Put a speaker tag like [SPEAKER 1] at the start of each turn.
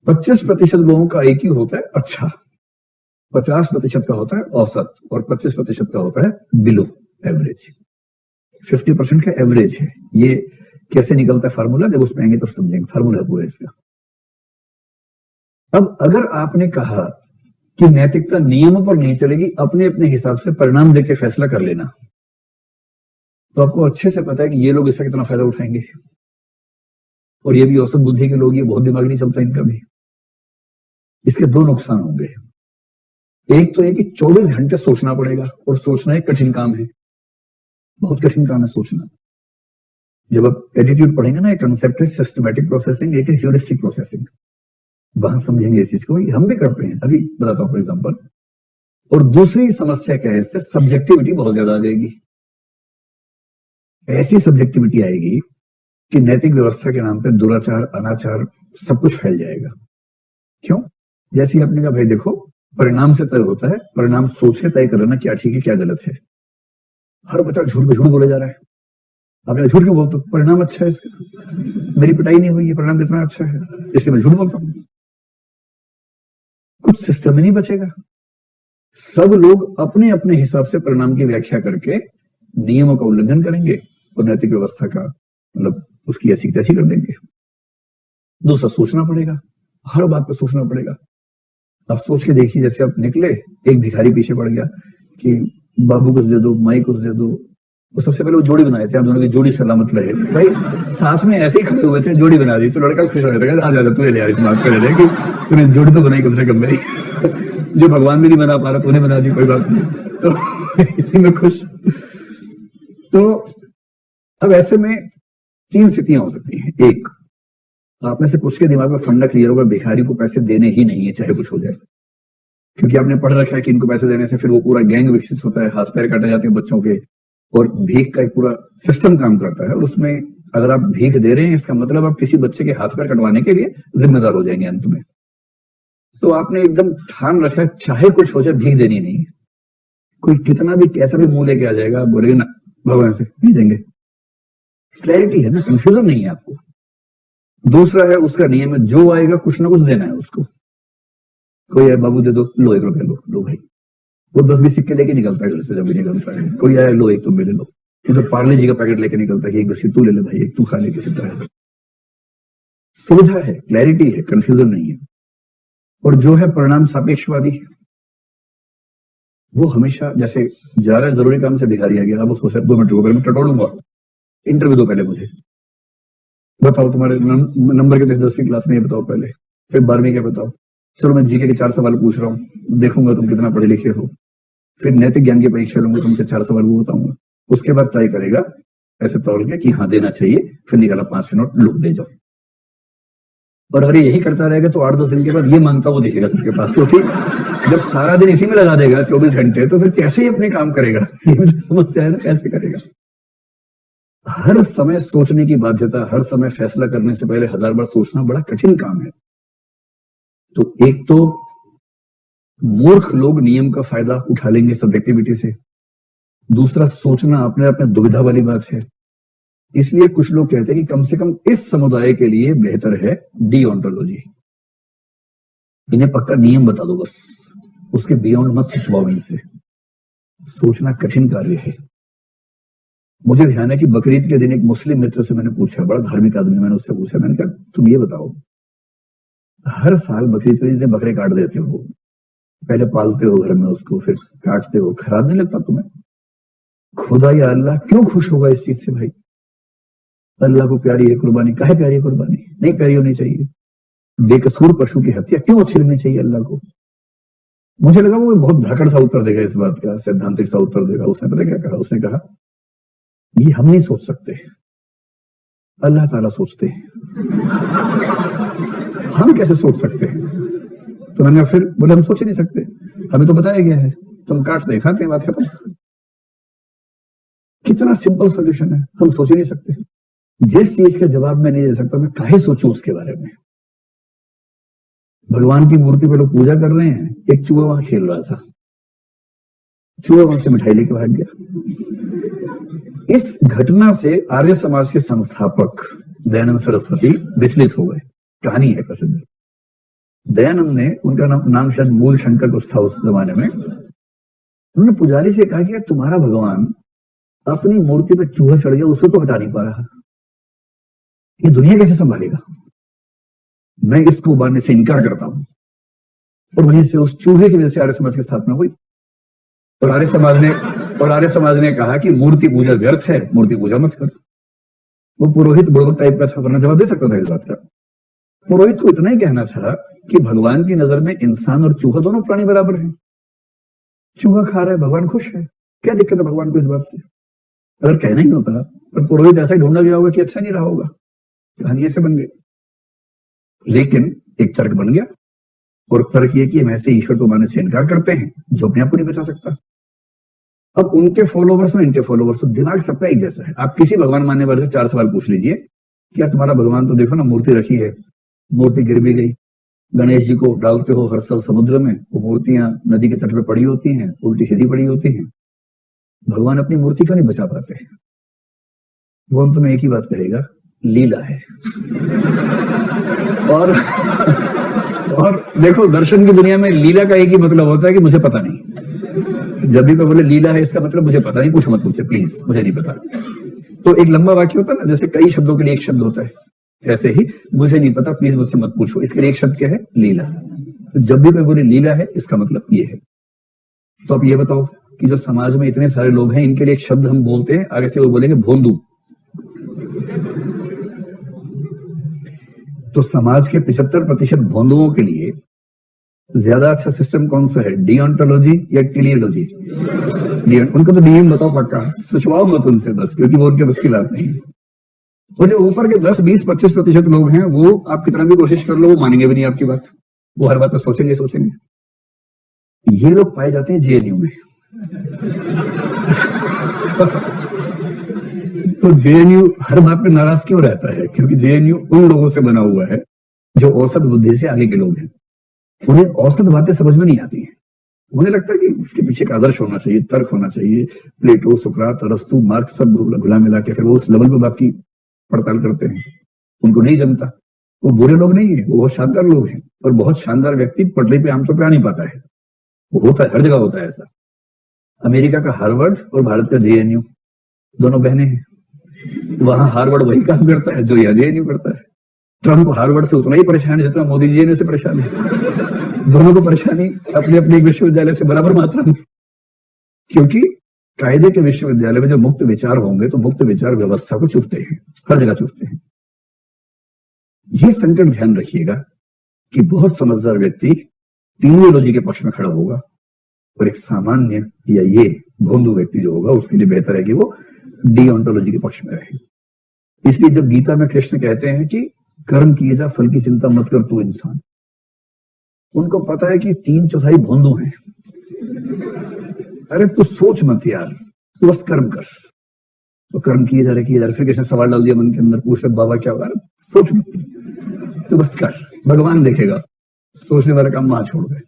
[SPEAKER 1] 25% लोगों का IQ होता है अच्छा, 50% का होता है औसत और 25% का होता है बिलो एवरेज। 50% का एवरेज है। ये कैसे निकलता है फार्मूला, जब उसमें आएंगे तो समझेंगे। फार्मूला है पूरा इसका। अब अगर आपने कहा कि नैतिकता नियमों पर नहीं चलेगी, अपने अपने हिसाब से परिणाम देके फैसला कर लेना, तो आपको अच्छे से पता है कि ये लोग इसका कितना फायदा उठाएंगे। और ये भी औसत बुद्धि के लोग, ये बहुत दिमाग नहीं चलता इनका भी। इसके दो नुकसान होंगे। एक तो ये कि 24 घंटे सोचना पड़ेगा, और सोचना एक कठिन काम है, बहुत कठिन काम है सोचना। जब आप एटीट्यूड पढ़ेंगे ना, एक कंसेप्ट है सिस्टमैटिक प्रोसेसिंग, एक है ह्यूरिस्टिक प्रोसेसिंग। वहां समझेंगे इस चीज को, हम भी करते हैं। अभी बताता हूं फॉर एग्जाम्पल। और दूसरी समस्या क्या है, इससे सब्जेक्टिविटी बहुत ज्यादा आ जाएगी। ऐसी सब्जेक्टिविटी आएगी कि नैतिक व्यवस्था के नाम पे दुराचार, अनाचार सब कुछ फैल जाएगा। क्यों? जैसे ही आपने कहा भाई देखो, परिणाम से तय होता है, परिणाम सोच के तय कर लेना क्या ठीक है क्या गलत है। हर बच्चा झूठ पे झूठ बोले जा रहा है। आपने झूठ क्यों बोलते हो? परिणाम अच्छा है इसका, मेरी पिटाई नहीं हुई है, परिणाम कितना अच्छा है, इसलिए मैं झूठ बोलता हूं। कुछ सिस्टम ही नहीं बचेगा। सब लोग अपने अपने हिसाब से परिणाम की व्याख्या करके नियमों का उल्लंघन करेंगे और नैतिक व्यवस्था का मतलब उसकी ऐसी तैसी कर देंगे। दूसरा, सोचना पड़ेगा, हर बात पे सोचना पड़ेगा। आप सोच के देखिए, जैसे आप निकले, एक भिखारी पीछे पड़ गया कि बाबू कुछ दे दो, माई कुछ दे दो। वो सबसे पहले वो जोड़ी बनाए थे, आप दोनों की जोड़ी सलामत रहे। भाई साथ में ऐसे ही खड़े हुए थे, जोड़ी बना दी, तो लड़का खुश हो जाता है, आ तू ले यार, इस बात कर रहे कि तूने जोड़ी तो बनाई कम से कम भाई। जो भगवान भी नहीं बना पा रहा, तूने बना दी, कोई बात नहीं, तो इसी में खुश। तो अब ऐसे में 3 स्थितियां हो सकती हैं। एक, आप में से कुछ के दिमाग में फंडा क्लियर होगा, भिखारी को पैसे देने ही नहीं है चाहे कुछ हो जाए, क्योंकि आपने पढ़ रखा है कि इनको पैसे देने से फिर वो पूरा गैंग विकसित होता है, हाथ पैर काटे जाते हैं बच्चों के, और भीख का एक पूरा सिस्टम काम करता है। और उसमें अगर आप भीख दे रहे हैं, इसका मतलब आप किसी बच्चे के हाथ पैर कटवाने के लिए जिम्मेदार हो जाएंगे अंत में। तो आपने एकदम ठान रखा है, चाहे कुछ हो जाए भीख देनी नहीं है। कोई कितना भी कैसा भी मुंह लेके आ जाएगा, बोलेगा ना भगवान से नहीं देंगे। क्लैरिटी है ना, कंफ्यूजन नहीं है आपको। दूसरा है, उसका नियम है, जो आएगा कुछ ना कुछ देना है उसको। कोई है, बाबू दे दो, लो 1 रुपया, लो भाई। वो 10-20 सिक्के लेके निकलता है घर से, जब भी निकलता है। कोई आया, लो 1 तुम भी ले लो। तो पार्ले जी का पैकेट लेके निकलता है कि 1 बिस्किट तू ले ले भाई, 1 तू खा ले, किसी तरह से। सुविधा है, क्लैरिटी है, कंफ्यूजन नहीं है। और जो है परिणाम सापेक्षवादी, वो हमेशा जैसे जा रहा है जरूरी काम से, भिखारी आ गया, अब वो सोचा 2 मिनट रुको, मैं टटोलूंगा, इंटरव्यू दो पहले मुझे, बताओ तुम्हारे नंबर कितने 10वीं क्लास में, ये बताओ पहले, फिर 12वीं के बताओ, चलो मैं जीके के 4 सवाल पूछ रहा हूँ, देखूंगा तुम कितना पढ़े लिखे हो, फिर नैतिक ज्ञान की परीक्षा लूंगा, तुमसे 4 सवाल वो बताऊंगा, उसके बाद तय करेगा ऐसे तौल के कि हाँ देना चाहिए, फिर निकाला 5 नोट, लो दे जाओ। और अगर यही करता रहेगा तो 8-10 दिन के बाद ये मांगता वो दिखेगा सबके पास, क्योंकि जब सारा दिन इसी में लगा देगा 24 घंटे, तो फिर कैसे ही अपने काम करेगा, ये समस्या है ना, कैसे करेगा। हर समय सोचने की बाध्यता, हर समय फैसला करने से पहले 1000 बार सोचना बड़ा कठिन काम है। तो एक तो मूर्ख लोग नियम का फायदा उठा लेंगे सब्जेक्टिविटी से। दूसरा, सोचना अपने आप में दुविधा वाली बात है। इसलिए कुछ लोग कहते हैं कि कम से कम इस समुदाय के लिए बेहतर है डीओंटोलॉजी। इन्हें पक्का नियम बता दो बस, उसके बियॉन्ड मत सोचवाओ इनसे। सोचना कठिन कार्य है। मुझे ध्यान है कि बकरीद के दिन एक मुस्लिम मित्र से मैंने पूछा, बड़ा धार्मिक आदमी, मैंने उससे पूछा, मैंने कहा तुम ये बताओ, हर साल बकरीद के दिन बकरे काट देते हो, पहले पालते हो घर में उसको, फिर काटते हो, खराब नहीं लगता तुम्हें? खुदा या अल्लाह क्यों खुश होगा इस चीज से भाई? अल्लाह को प्यारी है कुर्बानी, काहे प्यारी है कुर्बानी? नहीं प्यारी होनी चाहिए। बेकसूर पशु की हत्या क्यों अच्छी लगनी चाहिए अल्लाह को? मुझे लगा वो बहुत धाकड़ सा उत्तर देगा इस बात का, सैद्धांतिक सा उत्तर देगा। उसने पता क्या कहा? उसने कहा ये हम नहीं सोच सकते, अल्लाह ताला सोचते हैं। हम कैसे सोच सकते हैं? तो मैंने फिर बोले हम सोच ही नहीं सकते, हमें तो बताया गया है, तुम काटते खाते, बात खत्म। कितना सिंपल सोल्यूशन है, हम सोच ही नहीं सकते। जिस चीज का जवाब मैं नहीं दे सकता, मैं काहे सोचूं उसके बारे में? भगवान की मूर्ति पे लोग पूजा कर रहे हैं, एक चूहा वहां खेल रहा था, चूहा वहां से मिठाई लेके भाग गया। इस घटना से आर्य समाज के संस्थापक दयानंद सरस्वती विचलित हो गए। कहानी है प्रसिद्ध। दयानंद ने, उनका नाम शायद मूल शंकर कुछ था उस जमाने में, उन्होंने पुजारी से कहा कि यार तुम्हारा भगवान अपनी मूर्ति पे चूहा चढ़ गया, उसको तो हटा नहीं पा रहा, ये दुनिया कैसे संभालेगा? मैं इसको मानने से इनकार करता हूं। और वहीं से उस चूहे की वजह से आर्य समाज की स्थापना हुई। और आर्य समाज ने कहा कि मूर्ति पूजा व्यर्थ है, मूर्ति पूजा मत कर। वो पुरोहित बुड़बक टाइप का था, वरना जवाब दे सकता था इस बात का। पुरोहित को इतना ही कहना था कि भगवान की नजर में इंसान और चूहा दोनों प्राणी बराबर हैं। चूहा खा रहा है, भगवान खुश है, क्या दिक्कत है भगवान को इस बात से? अगर कहना ही होता, पर पुरोहित ऐसा ही ढूंढा गया होगा कि अच्छा नहीं रहा होगा, कहानी ऐसे बन गई। लेकिन एक तर्क बन गया, और तर्क ये कि हम ऐसे ईश्वर को मानने से इनकार करते हैं जो अपने आप को नहीं बचा सकता। अब उनके फॉलोवर्स में इनके फॉलोवर्स, तो दिमाग सबका एक जैसा है। आप किसी भगवान मानने वाले से 4 सवाल पूछ लीजिए, क्या तुम्हारा भगवान तो देखो ना मूर्ति रखी है, मूर्ति गिर भी गई, गणेश जी को डालते हो हर साल समुद्र में, वो मूर्तियां नदी के तट पर पड़ी होती हैं, उल्टी सीधी पड़ी होती हैं, भगवान अपनी मूर्ति क्यों नहीं बचा पाते? वो अंत में एक ही बात कहेगा, लीला है। और देखो, दर्शन की दुनिया में लीला का एक ही मतलब होता है कि मुझे पता नहीं। जब भी कोई बोले लीला है, इसका मतलब मुझे पता नहीं, पूछो मत मुझसे प्लीज, मुझे नहीं पता। तो एक लंबा वाक्य होता है ना, जैसे कई शब्दों के लिए एक शब्द होता है, ऐसे ही मुझे नहीं पता, प्लीज मुझसे मत पूछो, इसके लिए एक शब्द क्या है? लीला। तो जब भी कोई बोले लीला है, इसका मतलब ये है। तो अब ये बताओ कि जो समाज में इतने सारे लोग हैं, इनके लिए एक शब्द हम बोलते हैं, आगे से वो बोलेंगे भोंदू। तो समाज के 75% भोंदुओं के लिए ज्यादा अच्छा सिस्टम कौन सा है, डिओन्टोलॉजी या टेलियोलॉजी? उनको तो डीएम बताओ पक्का, सोचवाओ मत उनसे बस, क्योंकि वो उनके बस की बात नहीं है। वो जो ऊपर के 10, 20, 25% लोग हैं, वो आप कितना भी कोशिश कर लो, वो मानेंगे भी नहीं आपकी बात, वो हर बात पर सोचेंगे। ये लोग पाए जाते हैं जेएनयू में। तो जेएनयू हर बात पे नाराज क्यों रहता है? क्योंकि जेएनयू उन लोगों से बना हुआ है जो औसत बुद्धि से आगे के लोग हैं। उन्हें औसत बातें समझ में नहीं आती हैं। उन्हें लगता है कि इसके पीछे का आदर्श होना चाहिए, तर्क होना चाहिए। प्लेटो, सुकरात, अरस्तु, मार्क्स सब घुला मिला के फिर वो उस लेवल पर बात की पड़ताल करते हैं। उनको नहीं जमता। वो बुरे लोग नहीं है, वो बहुत शानदार लोग हैं, और बहुत शानदार व्यक्ति पटरी पे आमतौर पर आ नहीं पाता है। वो होता है, हर जगह होता है ऐसा। अमेरिका का हार्वर्ड और भारत का जेएनयू दोनों बहनें हैं। वहां हार्वर्ड वही काम करता है जो यहाँ जेएनयू करता है। ट्रंप हार्वर्ड से उतना ही परेशान है जितना मोदी जेएनयू से परेशान है। दोनों को परेशानी अपने अपने विश्वविद्यालय से बराबर मात्रा में, क्योंकि कायदे के विश्वविद्यालय में जब मुक्त विचार होंगे तो मुक्त विचार व्यवस्था को चुभते हैं, हर जगह चुभते हैं। ये संकट ध्यान रखिएगा कि बहुत समझदार व्यक्ति टीनियोलॉजी के पक्ष में खड़ा होगा, और एक सामान्य या ये भोंदू व्यक्ति जो होगा उसके लिए बेहतर है कि वो डिओन्टोलॉजी के पक्ष में रहे। इसलिए जब गीता में कृष्ण कहते हैं कि कर्म किए जा, फल की चिंता मत कर तू इंसान, उनको पता है कि 3/4 भोंदू हैं। अरे तू सोच मत यार, तू बस कर्म कर। तो कर्म किए जा रहे। फिर कृष्ण सवाल डाल दिया मन के अंदर, पूछ रहे बाबा क्या होगा? सोच मत, तू बस कर, भगवान देखेगा। सोचने वाला काम वहां छोड़ गए।